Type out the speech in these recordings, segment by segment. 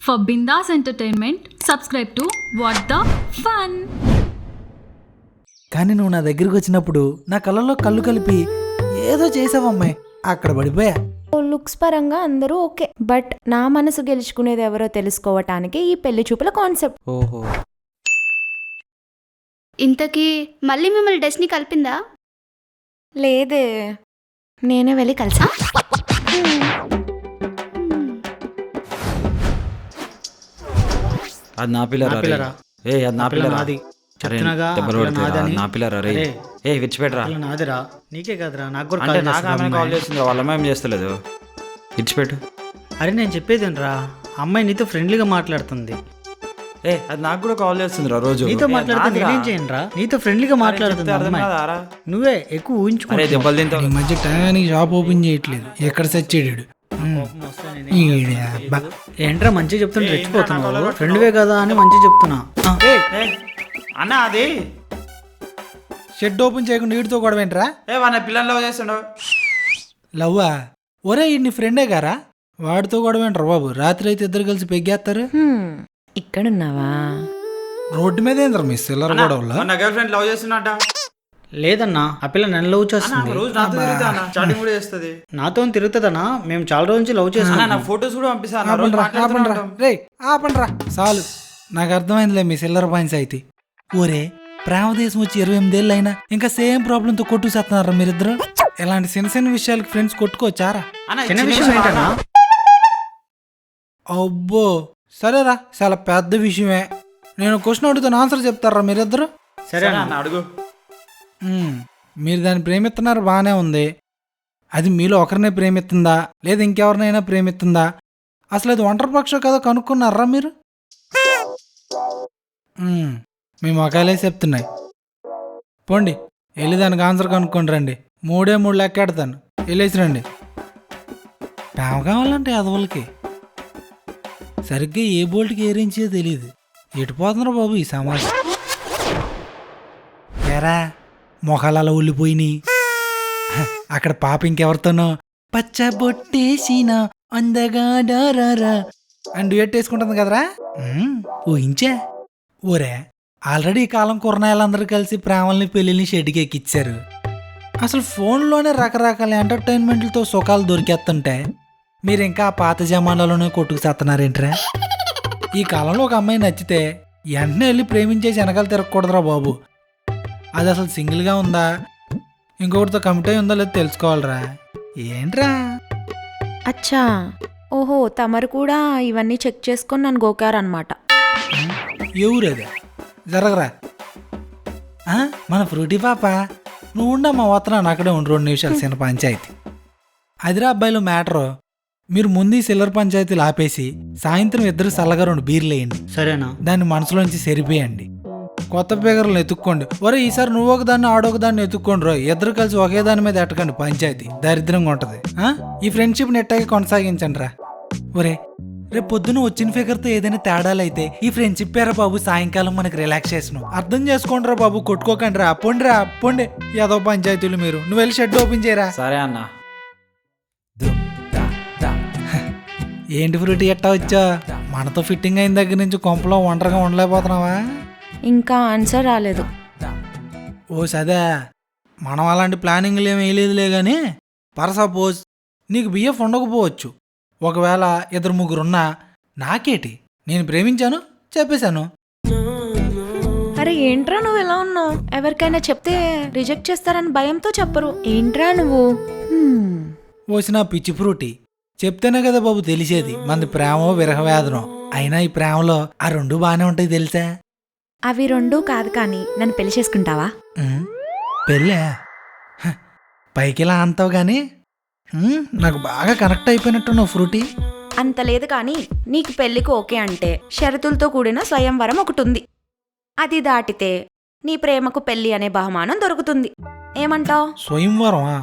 For Bindas Entertainment, subscribe to What the Fun. కానీ నువ్వు నా దగ్గరికి వచ్చినప్పుడు నా కళ్ళలో కళ్ళు కలిపి ఏదో చేసావమ్మాయి, అక్కడ పడిపోయా. లుక్స్ పరంగా అందరూ ఓకే, బట్ నా మనసు గెలుచుకునేది ఎవరో తెలుసుకోవటానికి ఈ పెళ్లి చూపుల కాన్సెప్ట్. ఓహో, ఇంతకీ మళ్ళీ మిమ్మల్ని డెస్ని కలిపిందా? లేదే, నేనే వెళ్ళి కలిసా. అది నా పిల్లరా ఏ అది నా పిల్లరా నాది చెప్తున్నాగా నా పిల్లరా రే ఏ విడిచిపెట్టరా నాదిరా నీకే కదరా నాకు కూడా అంటే నాకు ఆమె కాల్ చేస్తుంది వాళ్ళ అమ్మాయి ఏం చేస్తలేదు విడిచిపెట్టు. అరే నేను చెప్పేదేంట్రా, అమ్మాయి నీతో ఫ్రెండ్లీగా మాట్లాడుతుంది. ఏ అది నాకు కూడా కాల్ చేస్తుంది రా రోజు. నీతో మాట్లాడుతుంది నేనేం చేయండిరా, నీతో ఫ్రెండ్లీగా మాట్లాడుతుంది అమ్మాయి. నువ్వే ఎక్కువ ఊహించుకో. దెబ్బలు తింటావు. ఈ మధ్య టయానికి షాప్ ఓపెన్ చేయట్లేదు, ఎక్కడ సెట్ చేయడాడు. ఏంట్రా మంచిగా చెప్తుంటే రెచ్చిపోతున్నావు, ఫ్రెండ్వే కదా అని మంచిగా చెప్తున్నా. అన్న అది షెడ్ ఓపెన్ చేయకుండా వీడితో గొడవ ఏంట్రా? ఏ వాడిని పిల్లలు లవ్ చేస్తుండవు. లవ్వా? ఒరే ఇన్ని ఫ్రెండే గారా, వాడితో గొడవ ఏంట్రా బాబు? రాత్రి అయితే ఇద్దరు కలిసి పెగ్గేస్తారు. ఇక్కడున్నావా? రోడ్డు మీద ఏంద్ర మీ సిల్లర్ గొడవలో? నా గర్ల్ ఫ్రెండ్ లవ్ చేస్తున్నట్ట. లేదన్నా, ఆ పిల్ల నన్ను లవ్ చేస్తుంది. రోజు నాతో తిరుగుతా అన్న, చాటింగ్ కూడా చేస్తుంది. నాతో తిరుగుతుందన్నా, మేము చాలా రోజు నుంచి లవ్ చేస్తున్నా. నా ఫొటోస్ కూడా పంపిస్తాను. రే ఆపండ్రా చాలు, నాకు అర్థమైందిలే మీ సిల్లర్ పాయింట్స్ అయితే. ఓరే ప్రేమ దేశం వచ్చి 28 ఏళ్ళు అయినా ఇంకా సేమ్ ప్రాబ్లంతో కొట్టు చేస్తున్నారా మీరిద్దరు? ఇలాంటి చిన్న చిన్న విషయాలకి ఫ్రెండ్స్ కొట్టుకోవచ్చారా? చిన్న విషయం ఏంటన్నా? అబ్బో సరేరా, చాలా పెద్ద విషయమే. నేను క్వశ్చన్ అడుగుతాను, ఆన్సర్ చెప్తారా మీరిద్దరు? సరే అన్న అడుగు. మీరు దాన్ని ప్రేమిస్తున్నారు, బాగానే ఉంది. అది మీలో ఒకరినే ప్రేమిస్తుందా లేదా ఇంకెవరినైనా ప్రేమిస్తుందా? అసలు అది ఒంటరి పక్షం కదా కనుక్కున్నారా మీరు? మీ మొఖాలే చెప్తున్నాయి. పోండి వెళ్ళి దానికి ఆన్సర్ కనుక్కొని రండి. 3 లెక్కెడతాను, వెళ్ళేసి రండి. ప్రేమ కావాలంటే అదవులకి సరిగ్గా ఏ బోల్ట్కి ఏరించే తెలియదు. ఎటుపోతున్నారు బాబు ఈ సమాజం? ఏరా మొఖాలు అలా ఉల్లిపోయినాయి. అక్కడ పాప ఇంకెవరితోనో పచ్చబొట్టేసిన అందగాడారా అని డ్యూయట్ వేసుకుంటుంది కదరా. ఊహించా. ఊరే ఆల్రెడీ ఈ కాలం కుర్రనాయలందరూ కలిసి ప్రేమల్ని పెళ్ళిని షెడ్కి ఎక్కిచ్చారు. అసలు ఫోన్లోనే రకరకాల ఎంటర్టైన్మెంట్లతో సుఖాలు దొరికేస్తుంటే మీరు ఇంకా ఆ పాత జమానాలోనే కొట్టుకు చేస్తున్నారేంట్రా? ఈ కాలంలో ఒక అమ్మాయి నచ్చితే వెంటనే వెళ్ళి ప్రేమించేసి వెనకాల తిరగకూడదురా బాబు. అది అసలు సింగిల్గా ఉందా, ఇంకొకటితో కమిట్ అయి ఉందా లేదో తెలుసుకోవాలరా. ఏంట్రా? అచ్చా, ఓహో తమరు కూడా ఇవన్నీ చెక్ చేసుకొని నన్ను గోకారనమాట. ఎవరది? జరగరా. మన ఫ్రూటీ పాప, నువ్వు ఉండమ్మా, వస్తున్నాను అక్కడే ఉండి 2 నిమిషాలు చిన్న పంచాయతీ. అదిరా అబ్బాయిలు మ్యాటరు. మీరు ముందు ఈ సిల్లర్ పంచాయతీలు ఆపేసి సాయంత్రం ఇద్దరు చల్లగా 2 బీర్లు వేయండి. సరేనా? దాన్ని మనసులోంచి సెరిపోయండి. కొత్త పేగర్లను ఎత్తుక్కోండి. ఒరే ఈసారి నువ్వు ఒక దాన్ని ఆడొక దాన్ని ఎత్తుక్కోండి రో. ఇద్దరు కలిసి ఒకే దాని మీద ఎట్టకండి, పంచాయతీ దరిద్రంగా ఉంటది. ఈ ఫ్రెండ్షిప్ నెట్టాగి కొనసాగించండి రా. ఒరే రేపు పొద్దున వచ్చిన ఫిగర్తో ఏదైనా తేడాలైతే ఈ ఫ్రెండ్షిప్ పేరా బాబు, సాయంకాలం మనకి రిలాక్సేషన్. అర్థం చేసుకోండి రా బాబు, కొట్టుకోకండి రా. పొండి ఏదో పంచాయతీలు మీరు. నువ్వు వెళ్ళి షెడ్ ఓపెన్ చేయరా. సరే అన్న. ఏంటి ఫ్రూటీ ఎట్టా వచ్చా? మనతో ఫిట్టింగ్ అయిన దగ్గర నుంచి కొంపలో ఒంటరిగా ఉండలేకపోతున్నావా? ఇంకా ఆన్సర్ రాలేదు. ఓ సదే, మనం అలాంటి ప్లానింగ్లు ఏమి వేయలేదులే కానీ ఫర్ సపోజ్ నీకు బిఎఫ్ ఉండకపోవచ్చు. ఒకవేళ 2-3 ఉన్నా నాకేటి, నేను ప్రేమించాను చెప్పేశాను. అరే ఏంట్రా నువ్వు ఎలా ఉన్నావు? ఎవరికైనా చెప్తే రిజెక్ట్ చేస్తారని భయంతో చెప్పరు. ఏంట్రా నువ్వు? ఓసిన పిచ్చి ఫ్రూటీ, చెప్తేనే కదా బాబు తెలిసేది మంది ప్రేమో విరహవేదనో. అయినా ఈ ప్రేమలో ఆ 2 బాగానే ఉంటాయి తెలుసా? అవి 2 కాదు, కానీ నన్ను పెళ్లి చేసుకుంటావా? పెళ్ళే పైకి ఇలా అంటావు కానీ నాకు బాగా కనెక్ట్ అయిపోయినట్టున్నావు ఫ్రూటీ. అంత లేదు కానీ నీకు పెళ్లికి ఓకే అంటే షరతులతో కూడిన స్వయంవరం ఒకటి ఉంది. అది దాటితే నీ ప్రేమకు పెళ్లి అనే బహుమానం దొరుకుతుంది. ఏమంటావ్? స్వయంవరమా?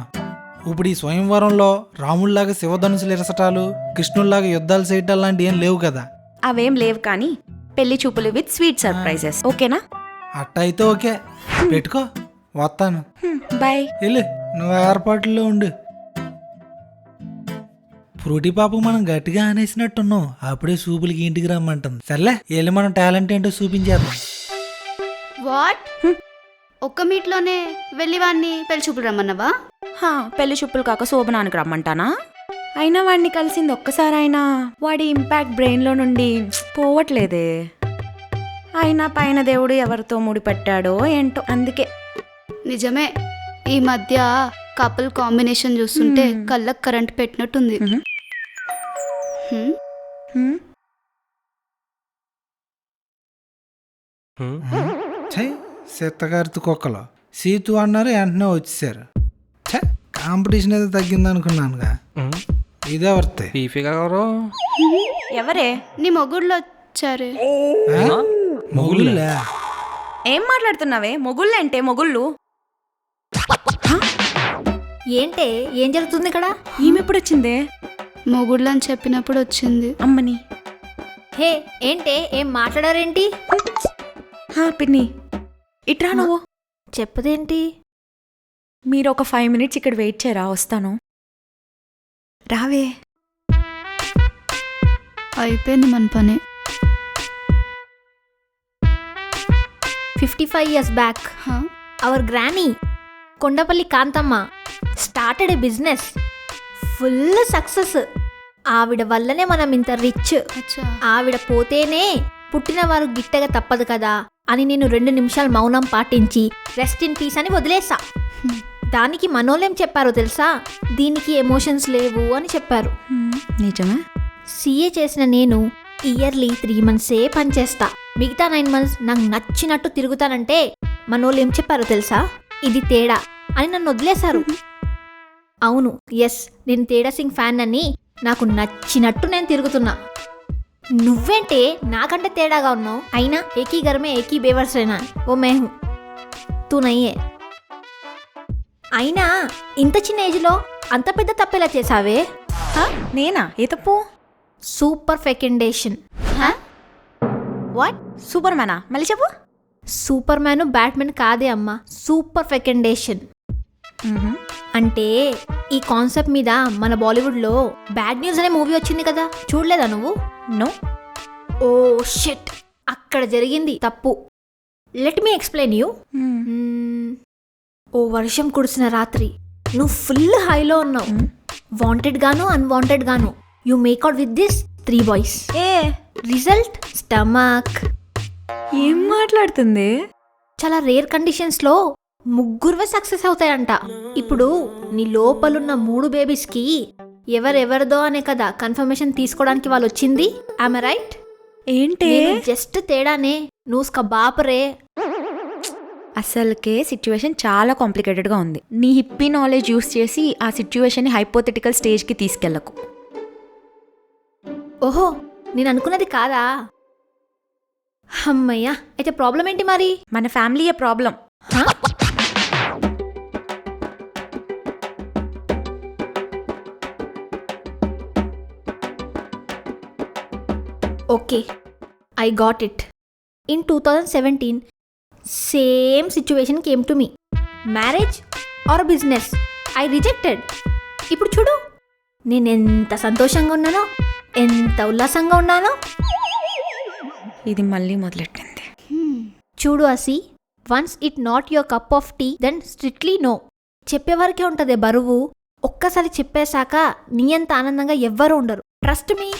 ఇప్పుడు ఈ స్వయంవరంలో రాముళ్లాగా శివధనుసులు ఇరసటాలు, కృష్ణుల్లాగా యుద్ధాలు చేయటాలు లాంటివి ఏం లేవు కదా? అవేం లేవు కానీ పెళ్లి చూపులు విత్ స్వీట్ సర్ప్రైజెస్. ఓకేనా? అట్ట అయితే ఓకే, పెట్టుకో, వస్తాను. బాయ్. వెళ్ళు, నువ్వు ఏర్పాట్లలో ఉండు. ఫ్రూటీ పాపకు మనం గట్టిగా అనేసినట్టున్నాం. అప్పుడే సూపులకి ఇంటికి రమ్మంటుంది. సర్లే వెళ్ళి మనం టాలెంట్ ఏంటో చూపించేద్దాం. వాట్? ఒక్క మీట్లోనే వెళ్ళి వాడిని పెళ్లి చూపులు రమ్మన్నావా? పెళ్లి చూపులు కాక శోభనానికి రమ్మంటానా? అయినా వాడిని కలిసింది ఒక్కసారైనా వాడి ఇంపాక్ట్ బ్రెయిన్లో నుండి పోవట్లేదే. అయినా పైన దేవుడు ఎవరితో ముడిపెట్టాడో ఏంటో, అందుకే. నిజమే, ఈ మధ్య కపుల్ కాంబినేషన్ చూస్తుంటే కళ్ళకు కరెంట్ పెట్టినట్టుంది. సీతగారితో కుక్కలు సీతు అన్నారు, వెంటనే వచ్చేసారు. కాంపిటీషన్ ఏదో తగ్గింది అనుకున్నానుగా. ఇదే వర్తే. ఎవరే? నీ మొగుళ్ళు వచ్చారే. మొగుళ్ళా? ఏం మాట్లాడుతున్నావే? మొగుళ్ళంటే మొగుళ్ళు ఏంటే, ఏం జరుగుతుంది ఇక్కడ? ఈమెప్పుడు వచ్చిందే? మొగుళ్ళు అని చెప్పినప్పుడు వచ్చింది. అమ్మని. హే, ఏంటే, ఏం మాట్లాడారేంటి? పిన్ని ఇట్రా నువ్వు. చెప్పదేంటి? మీరు ఒక 5 minutes ఇక్కడ వెయిట్ చేయరా, వస్తాను. రావే. అయిపోయింది మన పని. 55 years back our granny Kondapalli Kanthamma started a business. Full success. ఆవిడ వల్లనే మనం ఇంత రిచ్. ఆవిడ పోతేనే పుట్టిన వారు గిట్టగా తప్పదు కదా అని నేను 2 నిమిషాలు మౌనం పాటించి రెస్ట్ ఇన్ పీస్ అని వదిలేసా. దానికి మనోళ్ళేం చెప్పారో తెలుసా? దీనికి ఎమోషన్స్ లేవు అని చెప్పారు. నిజమే. సీఏ చేసిన నేను ఇయర్లీ 3 months పనిచేస్తా. మిగతా 9 months నాకు నచ్చినట్టు తిరుగుతానంటే మనోళ్ళు ఏం చెప్పారో తెలుసా? ఇది తేడా అని నన్ను వదిలేశారు. అవును, ఎస్, నేను తేడా సింగ్ ఫ్యాన్ అని నాకు నచ్చినట్టు నేను తిరుగుతున్నా. నువ్వేంటే నాకంటే తేడాగా ఉన్నావు? అయినా ఏకీ గర్మే ఏకీ బేవర్స్ రేనా ఓ మేహు తూ నయ్యే. అయినా ఇంత చిన్న ఏజ్లో అంత పెద్ద తప్పెలా చేసావే? నేనా? ఏ తప్పు? సూపర్ ఫెకండేషన్. వాట్? సూపర్ మ్యానా? మళ్ళీ చెప్పు. సూపర్ మ్యాన్ బ్యాట్మెన్ కాదే అమ్మా, సూపర్ ఫెకండేషన్. అంటే ఈ కాన్సెప్ట్ మీద మన బాలీవుడ్లో బ్యాడ్ న్యూస్ అనే మూవీ వచ్చింది కదా, చూడలేదా నువ్వు? నో. ఓ షిట్, అక్కడ జరిగింది తప్పు. Let me explain you. ఓ వర్షం కురిసిన రాత్రి నువ్వు ఫుల్ హైలో ఉన్నావు. వాంటెడ్ గాను అన్వాంటెడ్ గాను you make out with this 3 boys. Result stomach. ఏం మాట్లాడుతుంది? చాలా రేర్ కండిషన్స్లో 3 సక్సెస్ అవుతాయంట. ఇప్పుడు నీ లోపలున్న 3 బేబీస్కి ఎవరెవరిదో అనే కదా కన్ఫర్మేషన్ తీసుకోవడానికి వాళ్ళు వచ్చింది. ఆమె రైట్? ఏంటి? జస్ట్ తేడానే, నువ్వు బాపరే. అసలుకే సిచ్యువేషన్ చాలా కాంప్లికేటెడ్గా ఉంది. నీ హిప్పీ నాలెడ్జ్ యూస్ చేసి ఆ సిచ్యువేషన్ని హైపోథెటికల్ స్టేజ్కి తీసుకెళ్ళకు. ఓహో, నేను అనుకున్నది కాదా? అమ్మయ్యా, అయితే ప్రాబ్లం ఏంటి మరి? మన ఫ్యామిలీయే problem. Okay, I got it. In 2017 same situation came to me. Marriage or business, I rejected. ఇప్పుడు చూడు, నేను ఎంత సంతోషంగా ఉన్నానో, ఎంత ఉల్లాసంగా ఉన్నానో. ఇది మళ్ళీ మొదలెట్టింది. చూడు Asi, once it not your cup of tea then strictly no. చెప్పేవారికే ఉంటుంది బరువు. ఒక్కసారి చెప్పేశాక నీ అంత ఆనందంగా ఎవ్వరూ ఉండరు. Trust me.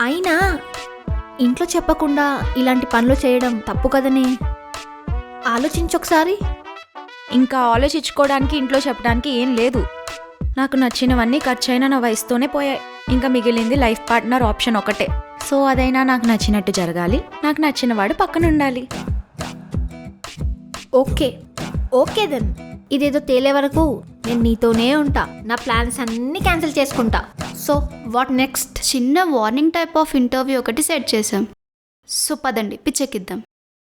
అయినా ఇంట్లో చెప్పకుండా ఇలాంటి పనులు చేయడం తప్పు కదనే. ఆలోచించొకసారి. ఇంకా ఆలోచించుకోవడానికి ఇంట్లో చెప్పడానికి ఏం లేదు. నాకు నచ్చినవన్నీ ఖర్చైనా నా వయసుతోనే పోయాయి. ఇంకా మిగిలింది లైఫ్ పార్ట్నర్ ఆప్షన్ ఒకటే. సో అదైనా నాకు నచ్చినట్టు జరగాలి, నాకు నచ్చిన వాడు పక్కన ఉండాలి. ఓకే ఓకే దెన్, ఇదేదో తేలే వరకు నేను నీతోనే ఉంటా. నా ప్లాన్స్ అన్నీ క్యాన్సిల్ చేసుకుంటా. So what next? చిన్న వార్నింగ్ టైప్ ఆఫ్ ఇంటర్వ్యూ ఒకటి సెట్ చేసాం. సో పదండి పిచ్చెక్కిద్దాం.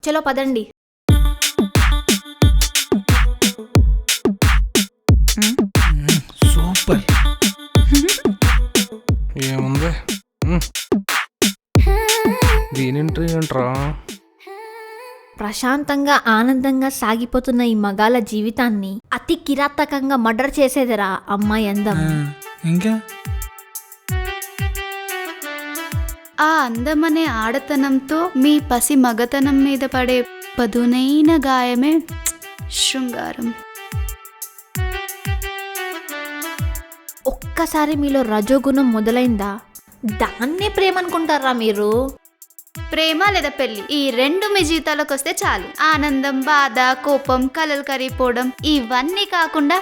చలో పదండి. సూపర్. ఏముంది దీనింట్రీ ఏంట్రా? ప్రశాంతంగా ఆనందంగా సాగిపోతున్న ఈ మగాళ్ళ జీవితాన్ని అతి కిరాతకంగా మర్డర్ చేసేదిరా అమ్మాయి అందం. ఇంకా ఆ అందమనే ఆడతనంతో మీ పసి మగతనం మీద పడే పదునైన గాయమే శృంగారం. ఒక్కసారి మీలో రజోగుణం మొదలైందా దాన్నే ప్రేమ అనుకుంటారా మీరు? ప్రేమ లేదా పెళ్లి ఈ రెండు మీ జీవితాలకు వస్తే చాలు. ఆనందం, బాధ, కోపం, కలలు కరిగిపోవడం ఇవన్నీ కాకుండా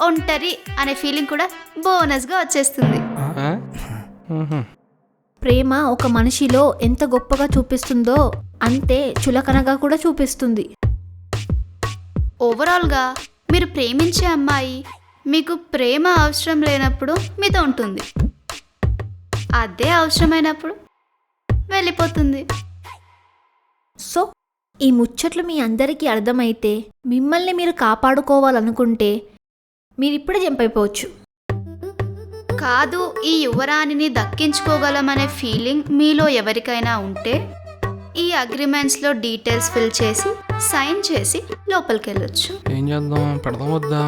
ఒంటరి అనే ఫీలింగ్ కూడా బోనస్గా వచ్చేస్తుంది. ప్రేమ ఒక మనిషిలో ఎంత గొప్పగా చూపిస్తుందో అంతే చులకనగా కూడా చూపిస్తుంది. ఓవరాల్గా మీరు ప్రేమించే అమ్మాయి మీకు ప్రేమ అవసరం లేనప్పుడు మీతో ఉంటుంది, అదే అవసరమైనప్పుడు వెళ్ళిపోతుంది. సో ఈ ముచ్చట్లు మీ అందరికీ అర్థమైతే మిమ్మల్ని మీరు కాపాడుకోవాలనుకుంటే మీరిప్పుడే జంప్ అయిపోవచ్చు. కాదు, ఈ యువరాణిని దక్కించుకోగలమనే ఫీలింగ్ మీలో ఎవరికైనా ఉంటే ఈ అగ్రిమెంట్స్లో డీటెయిల్స్ ఫిల్ చేసి సైన్ చేసి లోపలికి వెళ్ళొచ్చు. ఏం చేద్దాం, పెడదాం వద్దా?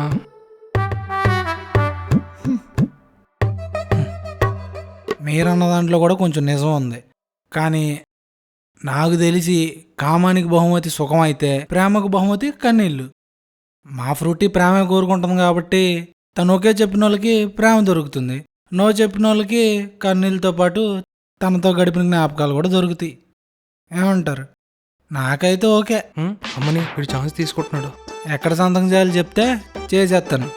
మీరన్న దాంట్లో కూడా కొంచెం నిజం ఉంది. కానీ నాకు తెలిసి కామానికి బహుమతి సుఖం అయితే ప్రేమకు బహుమతి కన్నీళ్ళు. మా ఫ్రూటీ ప్రేమే కోరుకుంటుంది కాబట్టి తను ఓకే చెప్పిన వాళ్ళకి ప్రేమ దొరుకుతుంది, నో చెప్పిన వాళ్ళకి కన్నీళ్ళతో పాటు తనతో గడిపిన జ్ఞాపకాలు కూడా దొరుకుతాయి. ఏమంటారు? నాకైతే ఓకే. అమ్మని వీడు ఛాన్స్ తీసుకుంటున్నాడు. ఎక్కడ సంతకం చేయాలి చెప్తే చేసేస్తాను.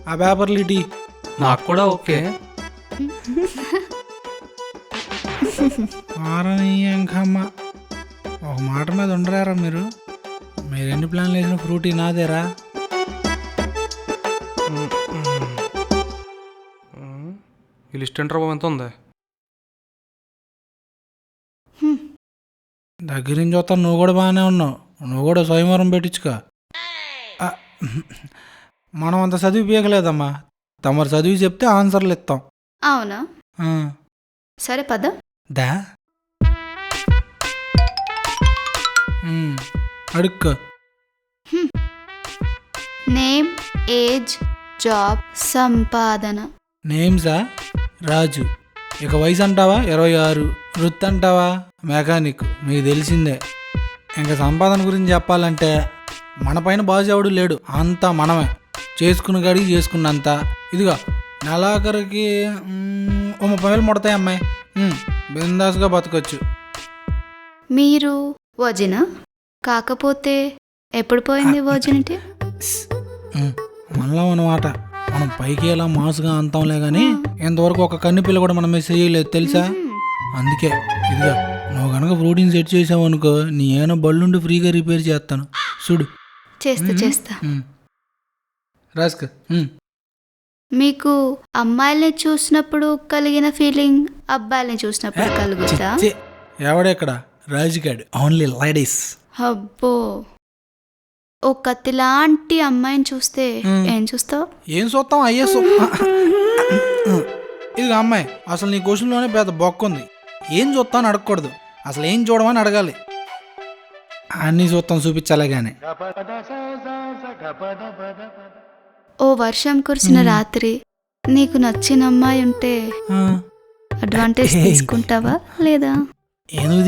ఆ పేపర్లు ఇటీ. నాకు కూడా ఓకే. వారనీయంకమ్మ ఒక మాట మీద ఉండరారా మీరు? ఎన్ని ప్లాన్లు వేసిన ఫ్రూటీ నాదేరా? ఈ లిస్ట్ ఎంటర్ ఎంత ఉంది? దగ్గర నుంచి చూస్తాను, నువ్వు కూడా బాగానే ఉన్నావు. నువ్వు కూడా స్వయంవరం పెట్టించుకో. మనం అంత చదివి పీకలేదమ్మా. తమరు చదివి చెప్తే ఆన్సర్లు ఇస్తాం. అవునా? సరే పద. దా అడుక్కో. నేమ్, ఏజ్, జాబ్, సంపాదన. నేమ్సా? రాజు. ఇక వయసు అంటావా 26. వృత్తి అంటావా మెకానిక్. మీకు తెలిసిందే. ఇంకా సంపాదన గురించి చెప్పాలంటే మన పైన బాజావుడు లేడు, అంతా మనమే చేసుకున్న గడికి చేసుకున్నంత. ఇదిగో నెలాఖరికి 30,000 ముడతాయి అమ్మాయి. బిందాస్గా బతకొచ్చు. మీరు వజిన కాకపోతే ఎప్పుడు పోయింది వజినిటీ? మనలో అన్నమాట. మనం పైకి ఎలా మాసుగా అంతాంలే కానీ ఇంతవరకు ఒక కన్ను పిల్ల కూడా మనం మెసేజ్ చేయలేదు తెలుసా? అందుకే ఇదిగా నువ్వు కనుక ప్రోటీన్ సెట్ చేసావు అనుకో, నీ ఏమైనా బళ్ళుండి ఫ్రీగా రిపేర్ చేస్తాను. చూడు. చేస్తా. రాస్క. మీకు అమ్మాయిల్ని చూసినప్పుడు కలిగిన ఫీలింగ్ అబ్బాయిల్ని చూసినప్పుడు కలుగుతా? ఎవడెక్కడ? రాజుగాడు. Only ladies. అబ్బో, ఓ కత్తిలాంటి అమ్మాయిని చూస్తే ఏం చూస్తావు? ఏం చూస్తాం? ఐఎస్. ఇది అమ్మాయి అసలు నీ క్వశ్చన్లోనే పెద్ద బొక్క ఉంది. ఏం చూస్తాను అడగకూడదు, అసలు ఏం చూడమని అడగాలి. అన్నీ చూస్తాం చూపించాలే కానీ. ఓ వర్షం కురిసిన రాత్రి నీకు నచ్చిన అమ్మాయి ఉంటే అడ్వాంటేజ్ తీసుకుంటావా లేదా? ఎందుకు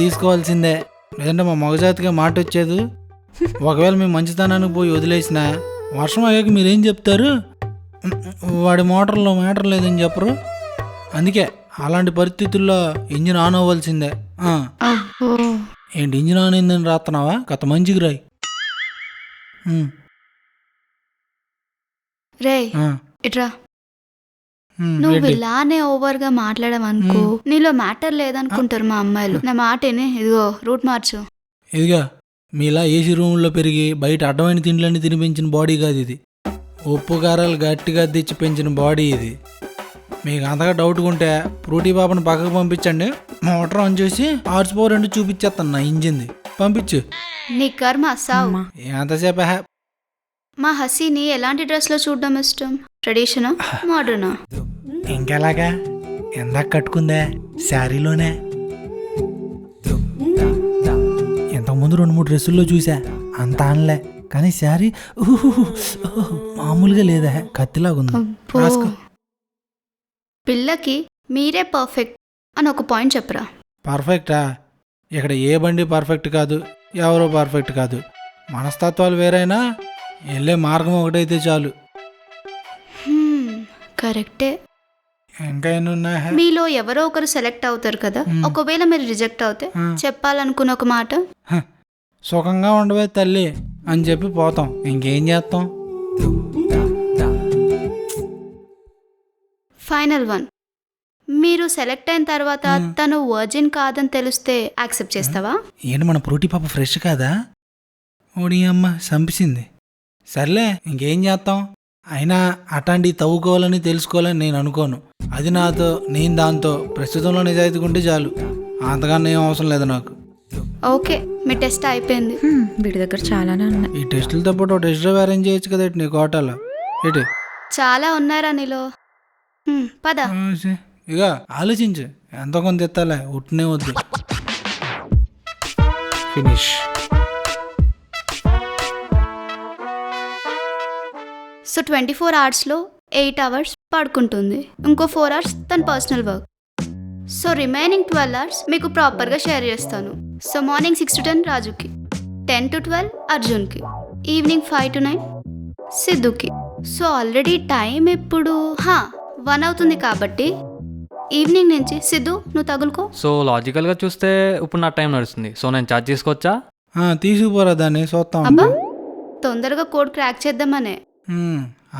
తీసుకోవాల్సిందే. లేదంటే మా మగజాతిగా మాట వచ్చేది. ఒకవేళ మేము మంచితనానికి పోయి వదిలేసిన వర్షం అయ్యాక మీరేం చెప్తారు? వాడి మోటార్లో మ్యాటర్ లేదని చెప్పరు. అందుకే అలాంటి పరిస్థితుల్లో ఇంజిన్ ఆన్ అవ్వాల్సిందే. ఏంటి ఇంజిన్ ఆన్ అయిందని రాస్తున్నావా? కథ మంచికి రాయి. రే ఇట్రా. నువ్వు ఇలానే ఓవర్ గా మాట్లాడమనుకో, నీలో మ్యాటర్ లేదనుకుంటారు మా అమ్మాయిలు. నా మాటని ఇదిగో రూట్ మార్చు. ఇదిగా మీలా ఏసీ రూమ్లో పెరిగి బయట అడ్డమైన తిండ్లన్నీ తిని పెంచిన బాడీ కాదు ఇది. ఉప్పు కారాలు గట్టిగా తెచ్చి పెంచిన బాడీ ఇది. మీకు అంతగా డౌట్గా ఉంటే ఫ్రూటీ పాపను పక్కకు పంపించండి. మోటార్ ఆన్ చేసి హార్స్ పవర్ 2 చూపించేస్తాను నా ఇంజిన్ది. పంపించు. నీ కర్మ సావు. ఎంతసేపు? మా హసీని ఎలాంటి డ్రెస్ లో చూడడం ఇష్టం? ట్రెడిషనా మోడర్నా? ఇంకెలాగా? ఎందాక కట్టుకుందే శారీలోనే. ఇంతకుముందు 2-3 డ్రెస్సుల్లో చూసా, అంత అనలే. కానీ శారీ మామూలుగా లేదా, కత్తిలాగుంది. అబ్బో. రాసుకో. పిల్లకి మీరే పర్ఫెక్ట్ అని ఒక పాయింట్ చెప్పరా. పర్ఫెక్టా? ఇక్కడ ఏ బండి పర్ఫెక్ట్ కాదు, ఎవరో పర్ఫెక్ట్ కాదు. మనస్తత్వాలు వేరైనా వెళ్ళే మార్గం ఒకటైతే చాలు. కరెక్టే. ఇంకా ఎన్నున్నా? మీలో ఎవరో ఒకరు సెలెక్ట్ అవుతారు కదా, ఒకవేళ మీరు రిజెక్ట్ అవుతే చెప్పాలనుకున్న ఒక మాట. సుఖంగా ఉండవే తల్లి అని చెప్పి పోతాం, ఇంకేం చేస్తాం. Final one. మీరు సెలెక్ట్ అయిన తర్వాత తను వర్జిన్ కాదని తెలిస్తే యాక్సెప్ట్ చేస్తావా? ఏంటి మన ప్రోటీ పాప ఫ్రెష్ కాదా? ఓడి అమ్మ చంపించింది. సర్లే ఇంకేం చేస్తాం. అయినా అట్లాంటివి తవ్వుకోవాలని తెలుసుకోవాలని నేను అనుకోను. అది నాతో, నేను దాంతో ప్రస్తుతంలో నిజాయితీగా ఉంటే చాలు. అంతకన్నా ఏం అవసరం లేదు నాకు. ఓకే, మీ టెస్ట్ అయిపోయింది. వీడి దగ్గర చాలానే ఉన్నాయి. ఈ టెస్టులతో పాటు ఒక టెస్ట్ డ్రైవ్ అరేంజ్ చేయొచ్చు కదా నీ కోటలో. ఏంటి చాలా ఉన్నారా నీలో? పద. ఇక ఆలోచించు, ఎంతో కొంత ఎత్తాలే, ఉట్నే వద్దు. ఫినిష్. సో 24 అవర్స్లో 8 అవర్స్ పడుకుంటుంది, ఇంకో 4 అవర్స్ తన personal work. So remaining 12 hours మీకు ప్రాపర్గా షేర్ చేస్తాను. సో మార్నింగ్ 6 to 10 రాజుకి, 10 to 12 అర్జున్కి, ఈవినింగ్ 5 to 9 సిద్ధుకి. సో ఆల్రెడీ టైం ఇప్పుడు 1 అవుతుంది కాబట్టి ఈవినింగ్ నుంచి సిద్ధు నువ్వు తగులుకో. సో లాజికల్గా చూస్తే ఇప్పుడు నా టైం నడుస్తుంది, సో నేను ఛార్జ్ చేసుకోవచ్చా? తీసుకుపోరా దాన్ని, చూస్తాం. అబ్బా, తొందరగా కోడ్ క్రాక్ చేద్దామనే.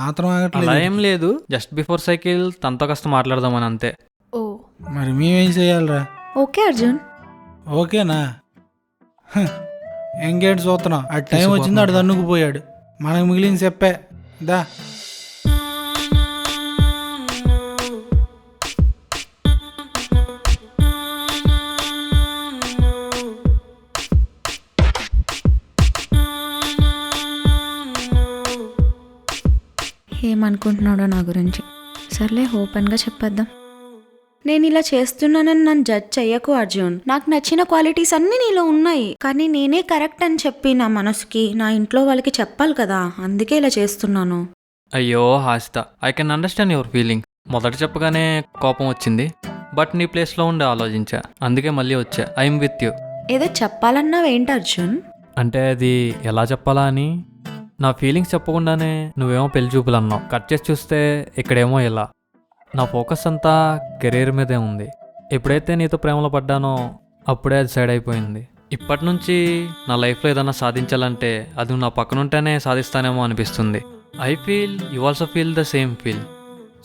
ఆత్రం అలా ఆగట్లేదు. ఏం లేదు, జస్ట్ బిఫోర్ సైకిల్ తనతో కాస్త మాట్లాడదామని అంతే. ఓ మరి మేమేం చేయాలరా? ఓకే అర్జున్. ఓకేనా? ఎంగేట్ చూస్తున్నాం. ఆ టైం వచ్చింది, అడు దన్నుకుపోయాడు. మనకు మిగిలిన చెప్పే దా. ఏమనుకుంటున్నాడో నా గురించి. సర్లే, ఓపెన్గా చెప్పేద్దాం. నేను ఇలా చేస్తున్నానని నన్ను జడ్జ్ చెయ్యకు అర్జున్. నాకు నచ్చిన క్వాలిటీస్ అన్నీ నీలో ఉన్నాయి, కానీ నేనే కరెక్ట్ అని చెప్పి నా మనసుకి, నా ఇంట్లో వాళ్ళకి చెప్పాలి కదా, అందుకే ఇలా చేస్తున్నాను. అయ్యో Hasitha, I can understand your feeling. మొదట చెప్పగానే కోపం వచ్చింది, బట్ నీ ప్లేస్లో ఉండి ఆలోచించా, అందుకే మళ్ళీ వచ్చా. I'm with you. ఏదో చెప్పాలన్నావేంటి అర్జున్? అంటే అది ఎలా చెప్పాలా అని. నా ఫీలింగ్స్ చెప్పకుండానే నువ్వేమో పెళ్లి చూపులు అన్నావు. కట్ చేసి చూస్తే ఇక్కడేమో ఇలా. నా ఫోకస్ అంతా కెరీర్ మీదే ఉంది. ఎప్పుడైతే నీతో ప్రేమలో పడ్డానో అప్పుడే అది సైడ్ అయిపోయింది. ఇప్పటి నుంచి నా లైఫ్లో ఏదైనా సాధించాలంటే అది నువ్వు నా పక్కన ఉంటేనే సాధిస్తానేమో అనిపిస్తుంది. I feel you also feel the same feel.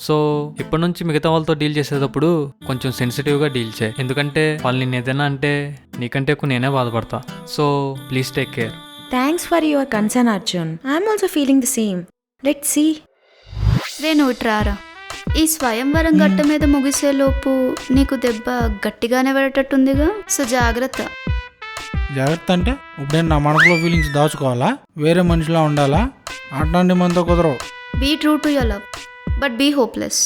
So ఇప్పటి నుంచి మిగతా వాళ్ళతో డీల్ చేసేటప్పుడు కొంచెం సెన్సిటివ్గా డీల్ చేయి, ఎందుకంటే వాళ్ళు నేను ఏదైనా అంటే నీకంటే ఎక్కువ నేనే బాధపడతా. So please take care. Thanks for your concern Arjun. I'm also feeling the same. Let's see. రే నువ్వు ఇట్రారా. ఈ స్వయంవరం గట్ట మీద ముగిసేలోపు నీకు దెబ్బ గట్టిగానే పడేటట్టుందిగా, సో జాగ్రత్త. జాగ్రత్త అంటే ఇప్పుడేం నా మనసులో ఫీలింగ్స్ దాచుకోవాలా? వేరే మనిషిలా ఉండాలా? అట్లాంటి మనతో కుదరవు. Be true to your love, but be hopeless.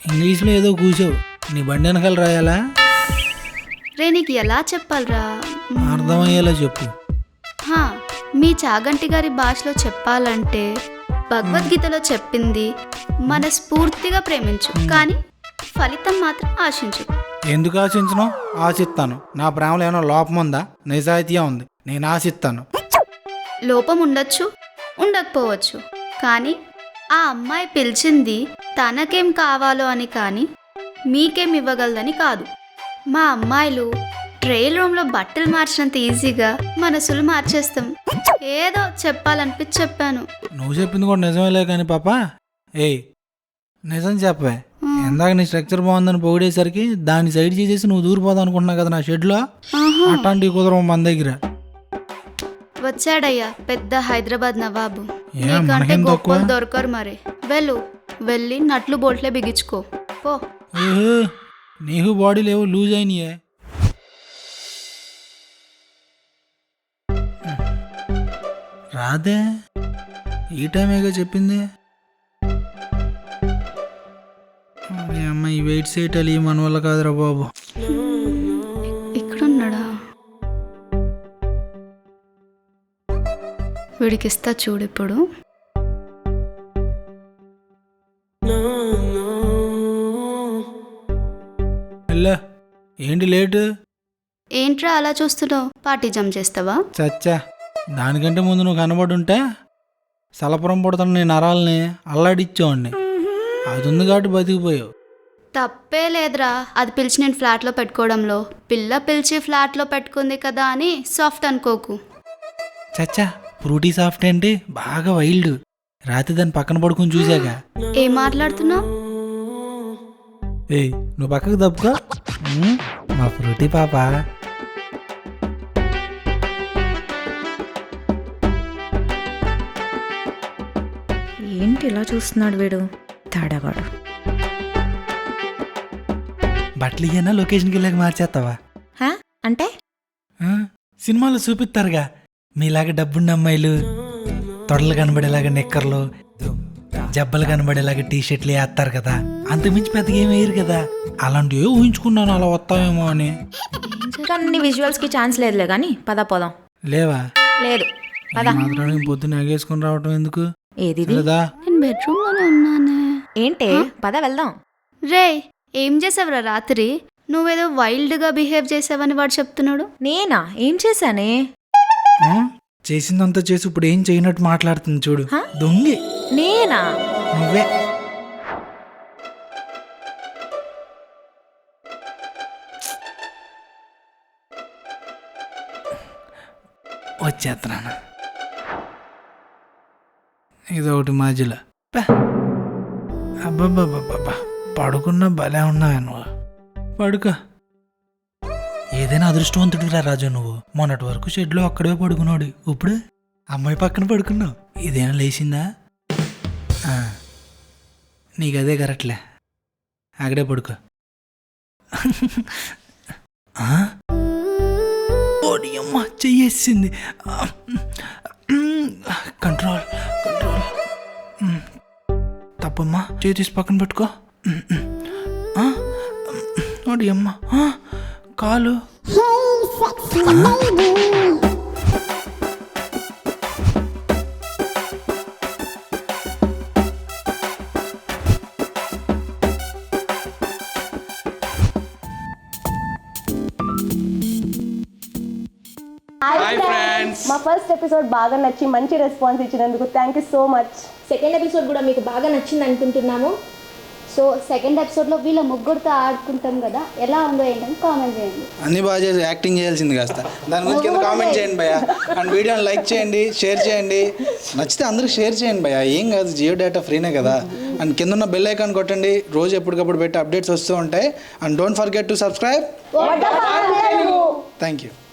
ఇంగ్లీష్లో ఏదో కూర్చోవు, నీ బండి వెనకాల రాయాలా? రే నీకు ఎలా చెప్పాలరా? అర్థమయ్యేలా చెప్పు. మీ చాగంటి గారి భాషలో చెప్పాలంటే భగవద్గీతలో చెప్పింది మనస్ఫూర్తిగా ప్రేమించు, కానీ ఫలితం మాత్రం ఆశించు. ఎందుకు ఆశించను? ఆశిస్తాను. నా ప్రేమలో ఏమైనా లోపం ఉందా? నిజాయితీగా ఉంది, నేను ఆశిస్తాను. లోపం ఉండొచ్చు, ఉండకపోవచ్చు, కానీ ఆ అమ్మాయి పిలిచింది తనకేం కావాలో అని, కానీ మీకేం ఇవ్వగలదని కాదు. మా అమ్మాయిలు ట్రైల్ రూమ్లో బట్టలు మార్చినంత ఈజీగా మనసులు మార్చేస్తాం. ఏదో చెప్పాలనిపించి చెప్పాను. నువ్వు చెప్పింది కూడా నిజమేలే కానీ పాప, ఏయ్ నిజం చెప్పే. ఇందాక నీ స్ట్రక్చర్ బాగుందని పొగిడేసరికి దాన్ని సైడ్ చేసేసి నువ్వు దూరిపోదాం అనుకుంటున్నావు కదా నా షెడ్లో. అట్లాంటివి కుదరవు మన దగ్గర. వచ్చాడయ్యా పెద్ద హైదరాబాద్ నవాబు. ఏ, నీకంటే మనకేం తక్కువ? గొప్పలు దొరకరు మరి. వెళ్ళి నట్లు బోట్లే బిగించుకో పో. నీకు బాడీ లేవు, లూజ్ అయినాయే. రాదే, ఈ టైమేగా చెప్పింది. అమ్మ ఈ వెయిట్ చేయటాలి మన వల్ల కాదురా బాబు. ఇక్కడున్నాడా? వీడికి ఇస్తా చూడు ఇప్పుడు. వెళ్ళా ఏంటి లేటు? ఏంట్రా అలా చూస్తున్నావు? పార్టీ జంప్ చేస్తావా? చచ్చా, దానికంటే ముందు నువ్వు కనబడుంటే సలపురం పుడతాను నేను నరాలని అల్లాడిచ్చేవాడిని. అది ఉంది కాబట్టి బతికిపోయావు. తప్పే లేదురా, అది పిలిచి నేను ఫ్లాట్లో పెట్టుకోవడంలో. పిల్ల పిలిచి ఫ్లాట్లో పెట్టుకుంది కదా అని సాఫ్ట్ అనుకోకు. చచ్చా, ఫ్రూటీ సాఫ్ట్ ఏంటి, బాగా వైల్డ్. రాత్రి దాన్ని పక్కన పడుకుని చూశాక. ఏం మాట్లాడుతున్నావు? ఏయ్, నువ్వు పక్కకు తప్పుకో. మా ఫ్రూటీ పాప. ఏంటి ఇలా చూస్తున్నాడు వీడు తాడగాడు. బట్టలు ఇయ్యనా లొకేషన్కి వెళ్ళాక మార్చేస్తావా? అంటే ఆ, సినిమాలో చూపిస్తారుగా మీలాగా డబ్బున్న అమ్మాయిలు తొడలు కనబడేలాగా నిక్కర్లు, జబ్బలు కనబడేలాగా టీ షర్ట్లు వేస్తారు కదా, అంతకుమించి పెద్దగా ఏమి వేయరు కదా. అలాంటివి ఊహించుకున్నాను అలా వస్తావేమో అని. అన్ని విజువల్స్ కి ఛాన్స్ లేదులే కానీ పద పోదాం. లేవా? లేదు పద. మాత్రం పొద్దున్న ఎగేసుకుని రావటం ఎందుకు? ఏది లేదా నేను బెడ్రూమ్లోనే ఉన్నానే. ఏంటే పద వెళ్దాం. రే, ఏం చేసావురా రాత్రి? నువ్వేదో వైల్డ్గా బిహేవ్ చేసావని వాడు చెప్తున్నాడు. నేనా? ఏం చేశానే? ఆ? చేసిందంతా చేసి ఇప్పుడు ఏం చేయనట్టు మాట్లాడుతుంది చూడు. హ? దొంగి నేనా? నువ్వే. వచ్చేస్తున్నాను. ఇదొకటి మాజిలా. అబ్బాబ్బాబ్బా, పడుకున్నా భలే ఉన్నావే నువ్వు. పడుకో. ఏదైనా అదృష్టవంతుడిరా రాజు నువ్వు. మొన్నటి వరకు షెడ్లో అక్కడే పడుకున్నాడు, ఇప్పుడు అమ్మాయి పక్కన పడుకున్నావు. ఇదేనా లేచిందా? నీకు అదే కరెక్ట్లే, అక్కడే పడుకో. ఓడి అమ్మ, చెయ్యేసింది. Control control. తప్పమ్మా, చేతి తీసి పక్కన పెట్టుకో. ఓడి అమ్మ, కాలు. Hi friends. మా ఫస్ట్ ఎపిసోడ్ బాగా నచ్చి మంచి రెస్పాన్స్ ఇచ్చినందుకు thank you so much. Second episode కూడా మీకు బాగా నచ్చింది అనుకుంటున్నాము. సో సెకండ్ ఎపిసోడ్లో వీళ్ళ ముగ్గురితో ఆడుకుంటాం కదా, ఎలా ఉందో ఏంటని కామెంట్ చేయండి. అన్ని బాగా చేసి యాక్టింగ్ చేయాల్సింది కాస్త. దాని గురించి కింద కామెంట్ చేయండి భయ్యా. అండ్ వీడియోని లైక్ చేయండి, షేర్ చేయండి. నచ్చితే అందరికి షేర్ చేయండి భయ్యా, ఏం కాదు, జియో డేటా ఫ్రీనే కదా. అండ్ కింద ఉన్న బెల్ ఐకాన్ కొట్టండి, రోజు ఎప్పటికప్పుడు పెట్టి అప్డేట్స్ వస్తూ ఉంటాయి. And don't forget to subscribe. Thank you.